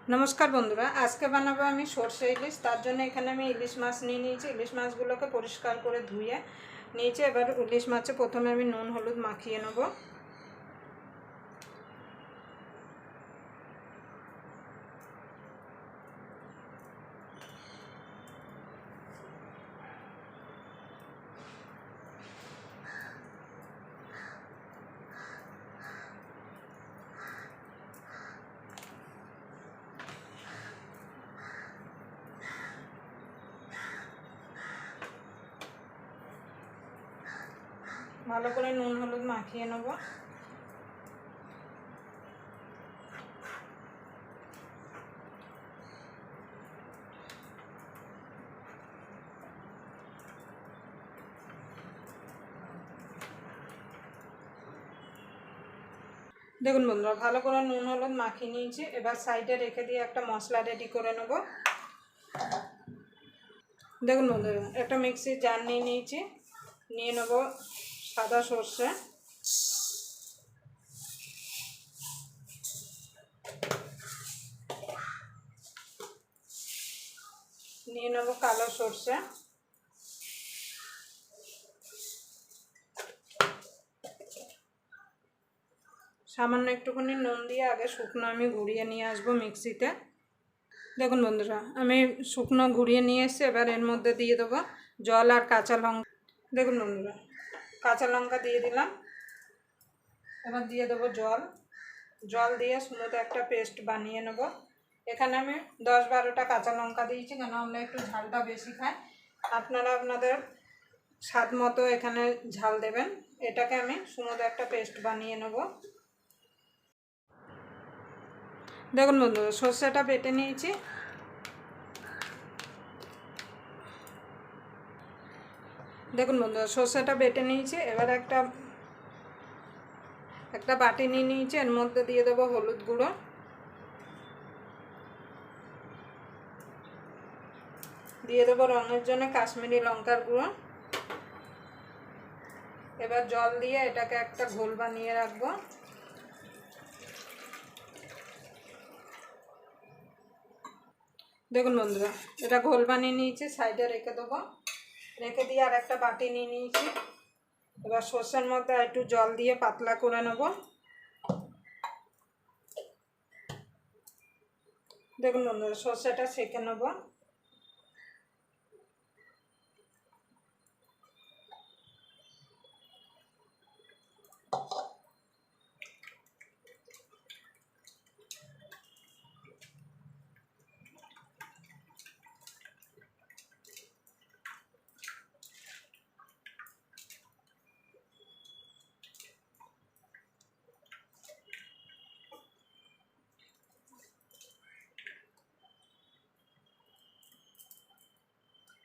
नमस्कार बंधुरा आज के बनाबो आमी सर्षे इलिश। तार जोन्नो एखाने आमी इलिश माछ निये नियेछि। इलिश माछगुलोके परिष्कार करे धुए नियेछि। एबार इलिश माछे प्रथमे आमी नुन हलुद माखिए नेब। ভালো করে নুন হলুদ মাখিয়ে নেব। দেখুন বন্ধুরা ভালো করে নুন হলুদ মাখিয়ে নিয়েছি। এবার সাইডে রেখে দিয়ে একটা মশলা রেডি করে নেব। দেখুন বন্ধুরা একটা মিক্সির জার নিয়ে নিয়েছি। নিয়ে নেব সাদা সর্ষে, নিয়ে নেব কালো সর্ষে, সামান্য একটুখানি নুন দিয়ে আগে শুকনো আমি ঘুরিয়ে নিয়ে আসবো মিক্সিতে। দেখুন বন্ধুরা আমি শুকনো ঘুরিয়ে নিয়ে এসে এবার এর মধ্যে দিয়ে দেবো জল আর কাঁচা লঙ্কা। দেখুন বন্ধুরা কাঁচা লঙ্কা দিয়ে দিলাম। এবার দিয়ে দেবো জল। জল দিয়ে স্মুথ একটা পেস্ট বানিয়ে নেব। এখানে আমি 10-12টা কাঁচা লঙ্কা দিয়েছি, কেন আমরা একটু ঝালটা বেশি খাই। আপনারা আপনাদের স্বাদ মতো এখানে ঝাল দেবেন। এটাকে আমি স্মুথ একটা পেস্ট বানিয়ে নেব। দেখুন বন্ধুরা সর্ষেটা বেটে নিয়েছি। দেখুন বন্ধুরা সর্ষেটা বেটে নিয়েছি। এবার একটা বাটি নিয়ে নিয়েছি। এর মধ্যে দিয়ে দেবো হলুদ গুঁড়ো, দিয়ে দেবো রঙের জন্য কাশ্মীরি লঙ্কার গুঁড়ো। এবার জল দিয়ে এটাকে একটা ঘোল বানিয়ে রাখবো। দেখুন বন্ধুরা এটা ঘোল বানিয়ে নিয়েছি, সাইডে রেখে দেবো। রেখে দিয়ে আর একটা বাটি নিয়ে নিয়েছি। এবার সর্ষের মধ্যে একটু জল দিয়ে পাতলা করে নেব। দেখুন বন্ধুরা সর্ষেটা সেঁকে নেব।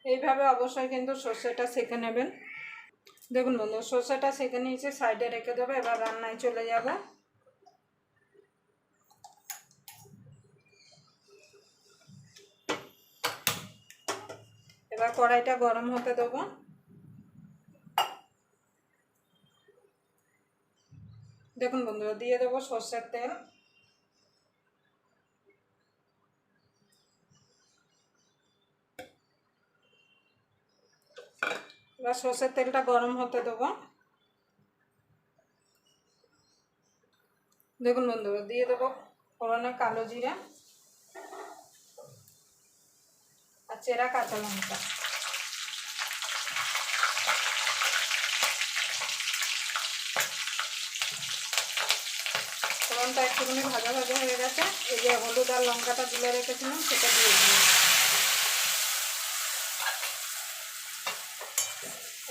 এইভাবে অবশ্যই কিন্তু সর্ষেটা সেঁকে নেবেন। দেখুন বন্ধু সর্ষেটা সেঁকে নিয়েছি, সাইডে রেখে দেবো। এবার রান্নায় চলে যাব। এবার কড়াইটা গরম হতে দেবো। দেখুন বন্ধুরা দিয়ে দেবো সর্ষের তেল। এবার সর্ষের তেলটা গরম হতে দেবো। দেখুন বন্ধুরা দিয়ে দেবো ফোড়নে কালো জিরা আর চেরা কাঁচা লঙ্কা। ফোড়নটা একটুখানি ভাজা ভাজা হয়ে গেছে। এই যে হলুদ আর লঙ্কাটা তুলে রেখেছিলাম সেটা দিয়ে দিলাম।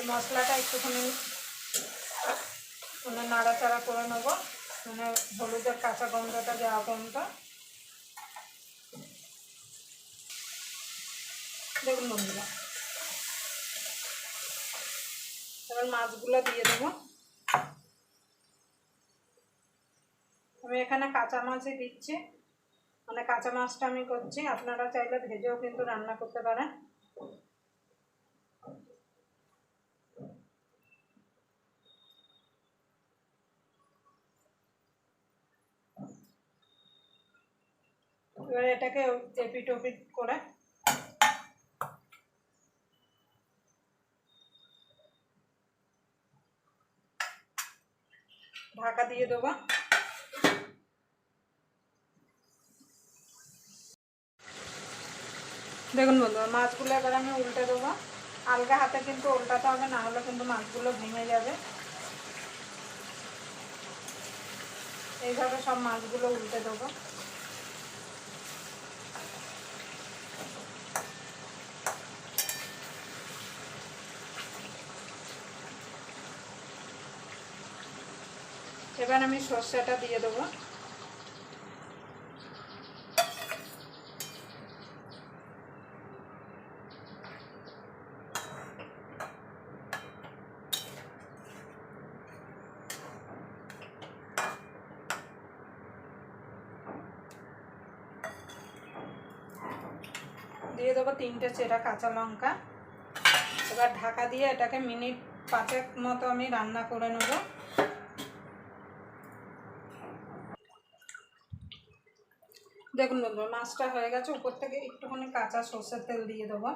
মশলাটা একটুখানি নাড়াচাড়া করে নেবো, হলুদের কাঁচা গন্ধটা যাওয়া পর্যন্ত। দেখুন বন্ধুরা এবার মাছগুলো দিয়ে দেবো। আমি এখানে কাঁচা মাছই দিচ্ছি, কাঁচা মাছটা আমি করছি। আপনারা চাইলে ভেজেও কিন্তু রান্না করতে পারেন। এবার এটাকে এপিট ওপিট করে ঢাকা দিয়ে দেবো। দেখুন বন্ধুরা, মাছগুলো এবার আমি উল্টে দেবো। আলগা হাতে কিন্তু উল্টাতে হবে, না হলে কিন্তু মাছগুলো ভেঙে যাবে। এইভাবে সব মাছগুলো উল্টে দেবো। এবার আমি সর্ষেটা দিয়ে দেবো। দিয়ে দেবো 3টে চেরা কাঁচা লঙ্কা। এবার ঢাকা দিয়ে এটাকে মিনিট 5 মতো আমি রান্না করে নেব। দেখুন বন্ধুরা, মাছটা হয়ে গেছে। উপর থেকে একটুখানি কাঁচা সর্ষের তেল দিয়ে দেবো।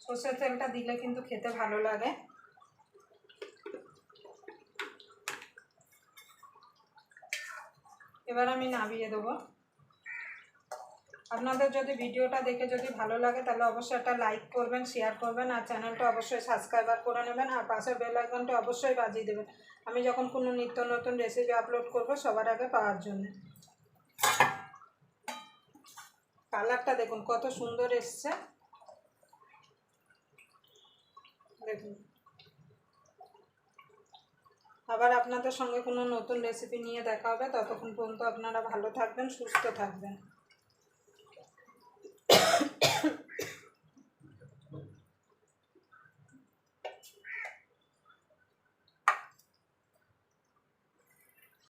সর্ষের তেলটা দিলে কিন্তু খেতে ভালো লাগে। এবার আমি নামিয়ে দেবো। আপনাদের যদি ভিডিওটা দেখে যদি ভালো লাগে তাহলে অবশ্যই একটা লাইক করবেন, শেয়ার করবেন, আর চ্যানেলটা অবশ্যই সাবস্ক্রাইবার করে নেবেন, আর পাশের বেল আইকনটা অবশ্যই বাজিয়ে দেবেন আমি যখন কোনো নিত্য নতুন রেসিপি আপলোড করব সবার আগে পাওয়ার জন্য। কালারটা দেখুন কত সুন্দর এসছে। দেখুন, আবার আপনাদের সঙ্গে কোনো নতুন রেসিপি নিয়ে দেখা হবে। ততক্ষণ পর্যন্ত আপনারা ভালো থাকবেন, সুস্থ থাকবেন।